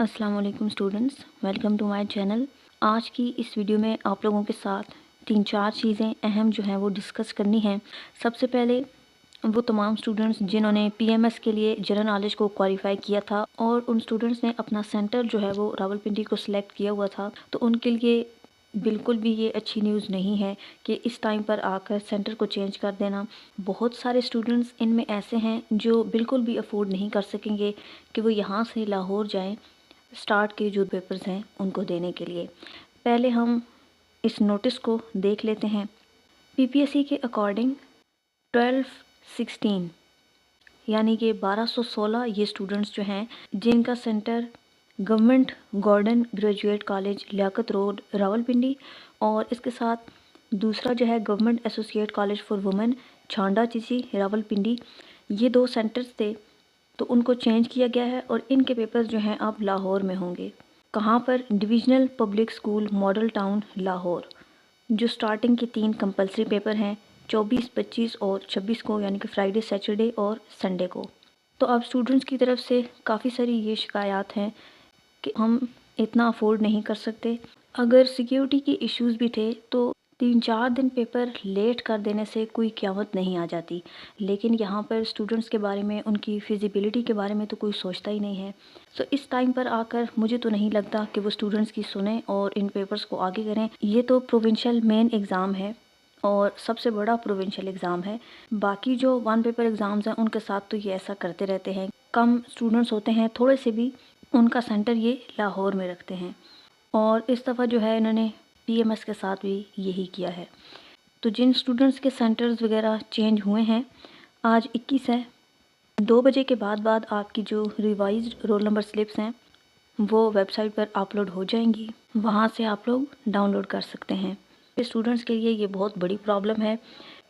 अस्सलाम वालेकुम students, welcome to my channel. आज की इस वीडियो में आप लोगों के साथ 3-4 चीज़ें अहम जो हैं वो डिस्कस करनी हैं। सबसे पहले वो तमाम स्टूडेंट्स जिन्होंने पीएमएस के लिए जनरल नॉलेज को क्वालिफाई किया था और उन स्टूडेंट्स ने अपना सेंटर जो है वो रावलपिंडी को सिलेक्ट किया हुआ था, तो उनके लिए बिल्कुल भी ये अच्छी न्यूज़ नहीं है कि इस टाइम पर आकर सेंटर को चेंज कर देना। बहुत सारे स्टूडेंट्स इनमें ऐसे हैं जो बिल्कुल भी अफोर्ड नहीं कर सकेंगे कि वो यहाँ से लाहौर जाएँ स्टार्ट के जो पेपर्स हैं उनको देने के लिए। पहले हम इस नोटिस को देख लेते हैं। पीपीएससी के अकॉर्डिंग 1216 यानी कि 1216 ये स्टूडेंट्स जो हैं जिनका centre government Gordon graduate college Liaquat road Rawalpindi और इसके साथ दूसरा जो है government associate college for women छांडा चिची रावलपिंडी, ये 2 सेंटर्स थे, तो उनको चेंज किया गया है और इनके पेपर्स जो हैं अब लाहौर में होंगे। कहाँ पर? Divisional public school model town Lahore. जो स्टार्टिंग के 3 कंपलसरी पेपर हैं 24, 25 और 26 को, यानी कि फ्राइडे, सैटरडे और संडे को। तो अब स्टूडेंट्स की तरफ से काफ़ी सारी ये शिकायत हैं कि हम इतना अफोर्ड नहीं कर सकते। अगर सिक्योरिटी की इश्यूज़ भी थे तो 3-4 दिन पेपर लेट कर देने से कोई क़यामत नहीं आ जाती, लेकिन यहाँ पर स्टूडेंट्स के बारे में, उनकी फिजिबिलिटी के बारे में तो कोई सोचता ही नहीं है। सो इस टाइम पर आकर मुझे तो नहीं लगता कि वो स्टूडेंट्स की सुने और इन पेपर्स को आगे करें। ये तो प्रोविंशियल मेन एग्ज़ाम है और सबसे बड़ा प्रोविंशियल एग्ज़ाम है। बाकी जो 1 पेपर एग्ज़ाम्स हैं उनके साथ तो ये ऐसा करते रहते हैं। कम स्टूडेंट्स होते हैं, थोड़े से भी, उनका सेंटर ये लाहौर में रखते हैं और इस दफ़ा जो है इन्होंने पीएमएस के साथ भी यही किया है। तो जिन स्टूडेंट्स के सेंटर्स वगैरह चेंज हुए हैं, आज 21 है, 2 बजे के बाद आपकी जो रिवाइज्ड रोल नंबर स्लिप्स हैं वो वेबसाइट पर अपलोड हो जाएंगी, वहाँ से आप लोग डाउनलोड कर सकते हैं। स्टूडेंट्स के लिए ये बहुत बड़ी प्रॉब्लम है।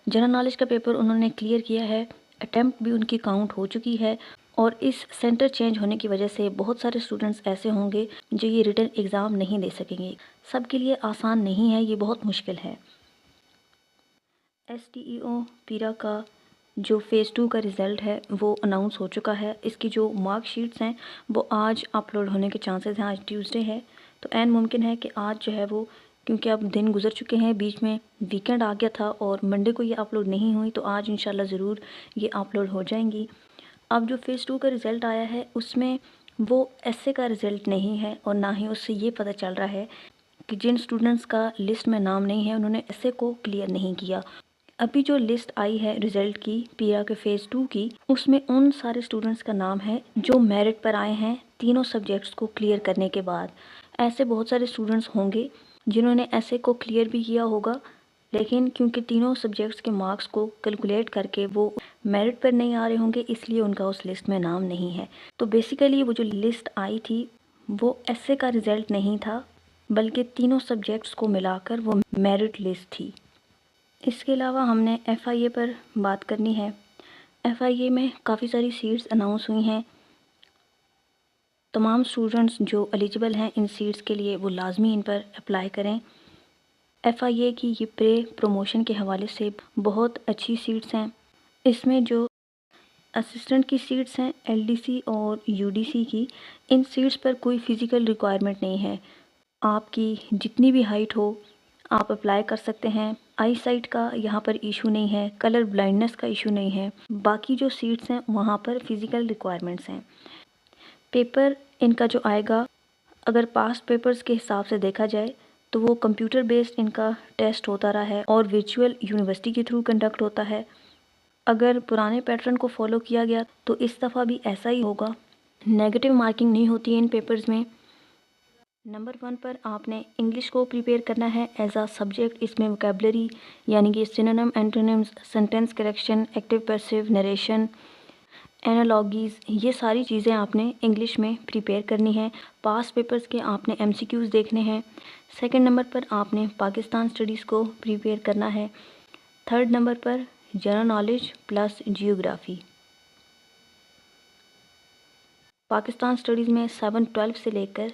जनरल नॉलेज का पेपर उन्होंने क्लियर किया है, अटैम्प्ट भी उनकी काउंट हो चुकी है और इस सेंटर चेंज होने की वजह से बहुत सारे स्टूडेंट्स ऐसे होंगे जो ये रिटन एग्ज़ाम नहीं दे सकेंगे। सबके लिए आसान नहीं है, ये बहुत मुश्किल है। STEO पीरा का जो फ़ेज़ 2 का रिज़ल्ट है वो अनाउंस हो चुका है। इसकी जो मार्कशीट्स हैं वो आज अपलोड होने के चांसेस हैं। आज ट्यूसडे है, तो ऐन मुमकिन है कि आज जो है वो, क्योंकि अब दिन गुजर चुके हैं, बीच में वीकेंड आ गया था और मंडे को ये अपलोड नहीं हुई, तो आज इंशाल्लाह ज़रूर ये अपलोड हो जाएंगी। अब जो फ़ेज़ 2 का रिज़ल्ट आया है उसमें वो एसए का रिज़ल्ट नहीं है और ना ही उससे ये पता चल रहा है कि जिन स्टूडेंट्स का लिस्ट में नाम नहीं है उन्होंने एसए को क्लियर नहीं किया। अभी जो लिस्ट आई है रिज़ल्ट की पीरा के फ़ेज़ 2 की, उसमें उन सारे स्टूडेंट्स का नाम है जो मेरिट पर आए हैं तीनों सब्जेक्ट्स को क्लियर करने के बाद। ऐसे बहुत सारे स्टूडेंट्स होंगे जिन्होंने एसए को क्लियर भी किया होगा, लेकिन क्योंकि तीनों सब्जेक्ट्स के मार्क्स को कैलकुलेट करके वो मेरिट पर नहीं आ रहे होंगे, इसलिए उनका उस लिस्ट में नाम नहीं है। तो बेसिकली वो जो लिस्ट आई थी वो एसए का रिज़ल्ट नहीं था, बल्कि तीनों सब्जेक्ट्स को मिलाकर वो मेरिट लिस्ट थी। इसके अलावा हमने एफआईए पर बात करनी है। एफआईए में काफ़ी सारी सीट्स अनाउंस हुई हैं। तमाम स्टूडेंट्स जो एलिजिबल हैं इन सीट्स के लिए वो लाजमी इन पर अप्लाई करें। एफआईए की ये प्रे प्रमोशन के हवाले से बहुत अच्छी सीट्स हैं। इसमें जो असिस्टेंट की सीट्स हैं एलडीसी और यूडीसी की, इन सीट्स पर कोई फ़िज़िकल रिक्वायरमेंट नहीं है। आपकी जितनी भी हाइट हो आप अप्लाई कर सकते हैं। आई साइट का यहाँ पर इशू नहीं है, कलर ब्लाइंडनेस का इशू नहीं है। बाकी जो सीट्स हैं वहाँ पर फ़िज़िकल रिक्वायरमेंट्स हैं। पेपर इनका जो आएगा, अगर पास्ट पेपर्स के हिसाब से देखा जाए तो वो कंप्यूटर बेस्ड इनका टेस्ट होता रहा है और वर्चुअल यूनिवर्सिटी के थ्रू कंडक्ट होता है। अगर पुराने पैटर्न को फॉलो किया गया तो इस दफ़ा भी ऐसा ही होगा। नेगेटिव मार्किंग नहीं होती है इन पेपर्स में। नंबर 1 पर आपने इंग्लिश को प्रिपेयर करना है एज आ सब्जेक्ट। इसमें वोकेबलरी यानी कि synonym, antonyms, sentence correction, active passive, narration, analogies, ये सारी चीज़ें आपने इंग्लिश में प्रिपेयर करनी है। पास पेपर्स के आपने एमसीक्यूज़ देखने हैं। सेकंड नंबर पर आपने पाकिस्तान स्टडीज़ को प्रिपेयर करना है। थर्ड नंबर पर general knowledge plus geography. Pakistan studies में 7-12 से लेकर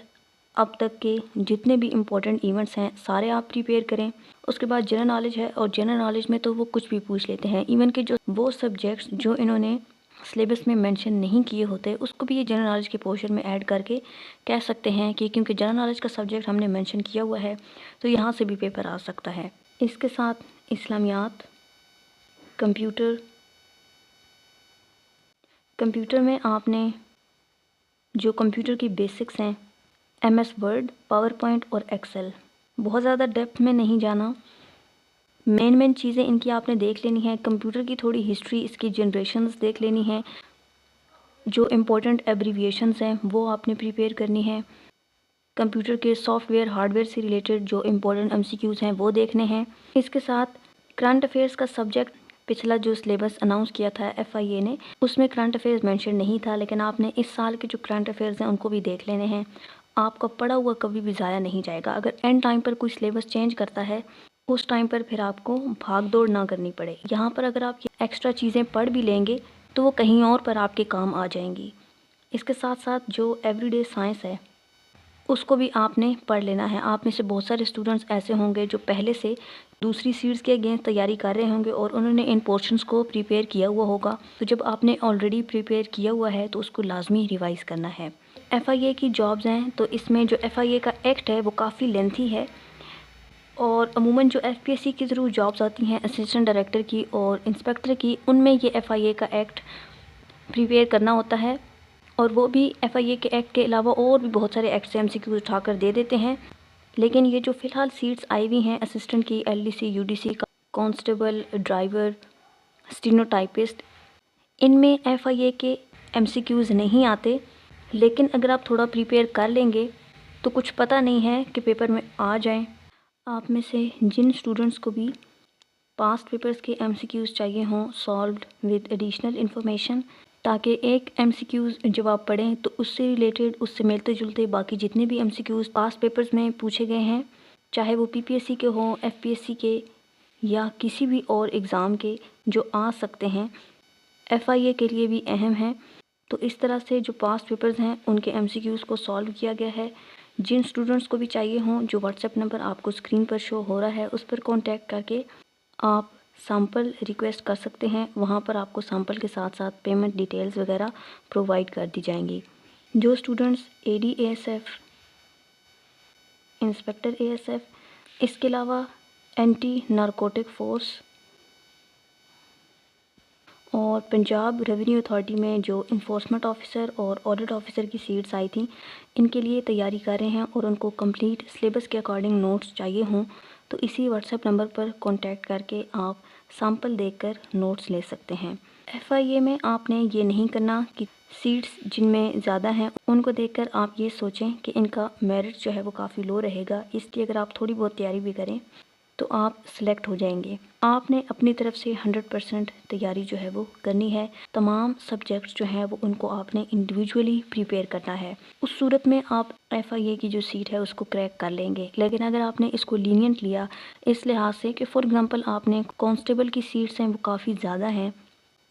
अब तक के जितने भी इम्पोर्टेंट इवेंट्स हैं सारे आप प्रिपेयर करें। उसके बाद जनरल नॉलेज है और जनरल नॉलेज में तो वो कुछ भी पूछ लेते हैं। इवन के जो वो सब्जेक्ट्स जो इन्होंने सिलेबस में मेंशन नहीं किए होते उसको भी ये जनरल नॉलेज के पोर्शन में ऐड करके कह सकते हैं कि क्योंकि जनरल नॉलेज का सब्जेक्ट हमने मेंशन किया हुआ है तो यहाँ से भी पेपर आ सकता है। इसके साथ इस्लामियात, कंप्यूटर में आपने जो कंप्यूटर की बेसिक्स हैं MS वर्ड, पावर पॉइंट और एक्सेल, बहुत ज़्यादा डेप्थ में नहीं जाना, मेन चीज़ें इनकी आपने देख लेनी है। कंप्यूटर की थोड़ी हिस्ट्री, इसकी जनरेशन्स देख लेनी है, जो इम्पोर्टेंट एब्रीविएशंस हैं वो आपने प्रिपेयर करनी है। कंप्यूटर के सॉफ्टवेयर हार्डवेयर से रिलेटेड जो इम्पोर्टेंट MCQs हैं वो देखने हैं। इसके साथ करंट अफेयर्स का सब्जेक्ट, पिछला जो सिलेबस अनाउंस किया था FIA ने उसमें करंट अफेयर्स मेंशन नहीं था, लेकिन आपने इस साल के जो करंट अफेयर्स हैं उनको भी देख लेने हैं। आपका पढ़ा हुआ कभी भी ज़ाया नहीं जाएगा। अगर एंड टाइम पर कोई सिलेबस चेंज करता है उस टाइम पर फिर आपको भाग दौड़ ना करनी पड़े। यहाँ पर अगर आप एक्स्ट्रा चीज़ें पढ़ भी लेंगे तो वो कहीं और पर आपके काम आ जाएंगी। इसके साथ साथ जो एवरीडे साइंस है उसको भी आपने पढ़ लेना है। आप में से बहुत सारे स्टूडेंट्स ऐसे होंगे जो पहले से दूसरी सीट्स के अगेंस्ट तैयारी कर रहे होंगे और उन्होंने इन पोर्शंस को प्रिपेयर किया हुआ होगा। तो जब आपने ऑलरेडी प्रिपेयर किया हुआ है तो उसको लाजमी रिवाइज करना है। FIA की जॉब्स हैं तो इसमें जो FIA का एक्ट है वो काफ़ी लेंथी है और अमूमन जो FPSC के थ्रू जॉब्स आती हैं असिस्टेंट डायरेक्टर की और इंस्पेक्टर की, उनमें ये FIA का एक्ट प्रिपेयर करना होता है और वो भी FIA के एक्ट के अलावा और भी बहुत सारे एक्ट से MCQ उठाकर दे देते हैं। लेकिन ये जो फ़िलहाल सीट्स आई हुई हैं असिस्टेंट की, LDC, UDC, constable, driver, stenotypist, इनमें FIA के MCQs नहीं आते। लेकिन अगर आप थोड़ा प्रिपेयर कर लेंगे तो कुछ पता नहीं है कि पेपर में आ जाएं। आप में से जिन स्टूडेंट्स को भी पास्ट पेपर्स के MCQs चाहिए हों सॉल्व्ड विद एडिशनल इन्फॉर्मेशन, ताकि एक MCQs जब आप पढ़ें तो उससे रिलेटेड, उससे मिलते जुलते बाकी जितने भी MCQs पास्ट पेपर्स में पूछे गए हैं, चाहे वो PPSC के हों, FPSC के या किसी भी और एग्ज़ाम के जो आ सकते हैं, FIA के लिए भी अहम है। तो इस तरह से जो पास्ट पेपर्स हैं उनके MCQs को सॉल्व किया गया है। जिन स्टूडेंट्स को भी चाहिए हों, जो WhatsApp नंबर आपको स्क्रीन पर शो हो रहा है उस पर कॉन्टैक्ट करके आप सैम्पल रिक्वेस्ट कर सकते हैं। वहाँ पर आपको सैम्पल के साथ साथ पेमेंट डिटेल्स वगैरह प्रोवाइड कर दी जाएंगी। जो students AD ASF, inspector ASF, इसके अलावा एंटी नारकोटिक फोर्स और पंजाब रेवेन्यू अथॉरिटी में जो इन्फोर्समेंट ऑफिसर और ऑडिट ऑफिसर की सीट्स आई थी, इनके लिए तैयारी कर रहे हैं और उनको कंप्लीट सिलेबस के अकॉर्डिंग नोट्स चाहिए हों तो इसी WhatsApp नंबर पर कांटेक्ट करके आप सैम्पल देखकर नोट्स ले सकते हैं। FIA में आपने ये नहीं करना कि सीट्स जिनमें ज़्यादा हैं उनको देखकर आप ये सोचें कि इनका मेरिट जो है वो काफ़ी लो रहेगा, इसलिए अगर आप थोड़ी बहुत तैयारी भी करें तो आप सिलेक्ट हो जाएंगे। आपने अपनी तरफ से 100% तैयारी जो है वो करनी है। तमाम सब्जेक्ट्स जो हैं वो उनको आपने इंडिविजुअली प्रिपेयर करना है। उस सूरत में आप FIA की जो सीट है उसको क्रैक कर लेंगे। लेकिन अगर आपने इसको लीनियंट लिया इस लिहाज से कि फॉर एग्ज़ाम्पल आपने कांस्टेबल की सीट्स हैं वो काफ़ी ज़्यादा हैं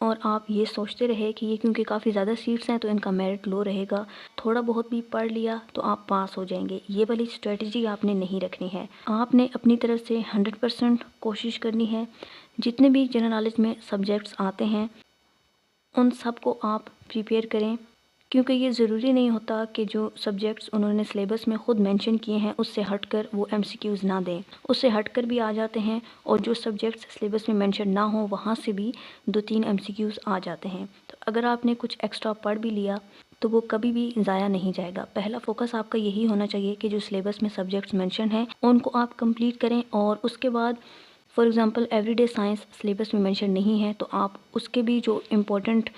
और आप ये सोचते रहे कि ये क्योंकि काफ़ी ज़्यादा सीट्स हैं तो इनका मेरिट लो रहेगा, थोड़ा बहुत भी पढ़ लिया तो आप पास हो जाएंगे, ये वाली स्ट्रेटजी आपने नहीं रखनी है। आपने अपनी तरफ से 100% कोशिश करनी है। जितने भी जनरल नॉलेज में सब्जेक्ट्स आते हैं उन सब को आप प्रिपेयर करें, क्योंकि ये ज़रूरी नहीं होता कि जो सब्जेक्ट्स उन्होंने सिलेबस में ख़ुद मेंशन किए हैं उससे हटकर वो MCQs ना दें, उससे हटकर भी आ जाते हैं और जो सब्जेक्ट्स सिलेबस में मेंशन ना हो वहाँ से भी 2-3 MCQs आ जाते हैं। तो अगर आपने कुछ एक्स्ट्रा पढ़ भी लिया तो वो कभी भी ज़ाया नहीं जाएगा। पहला फोकस आपका यही होना चाहिए कि जो सिलेबस में सब्जेक्ट्स मेंशन हैं उनको आप कंप्लीट करें और उसके बाद for example everyday science syllabus में मेंशन नहीं है तो आप उसके भी जो इम्पोर्टेंट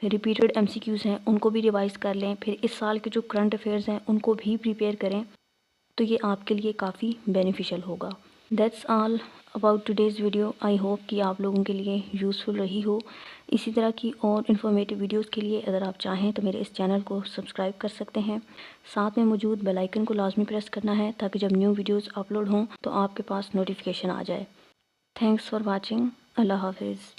रिपीटेड MCQs हैं उनको भी रिवाइज़ कर लें। फिर इस साल के जो करंट अफेयर्स हैं उनको भी प्रिपेयर करें तो ये आपके लिए काफ़ी बेनिफिशियल होगा। That's all about today's video. I hope कि आप लोगों के लिए यूज़फुल रही हो। इसी तरह की और इन्फॉर्मेटिव वीडियोस के लिए अगर आप चाहें तो मेरे इस चैनल को सब्सक्राइब कर सकते हैं। साथ में मौजूद बेल आइकन को लाजमी प्रेस करना है ताकि जब न्यू वीडियोस अपलोड हों तो आपके पास नोटिफिकेशन आ जाए। Thanks for watching. अल्लाह हाफिज़।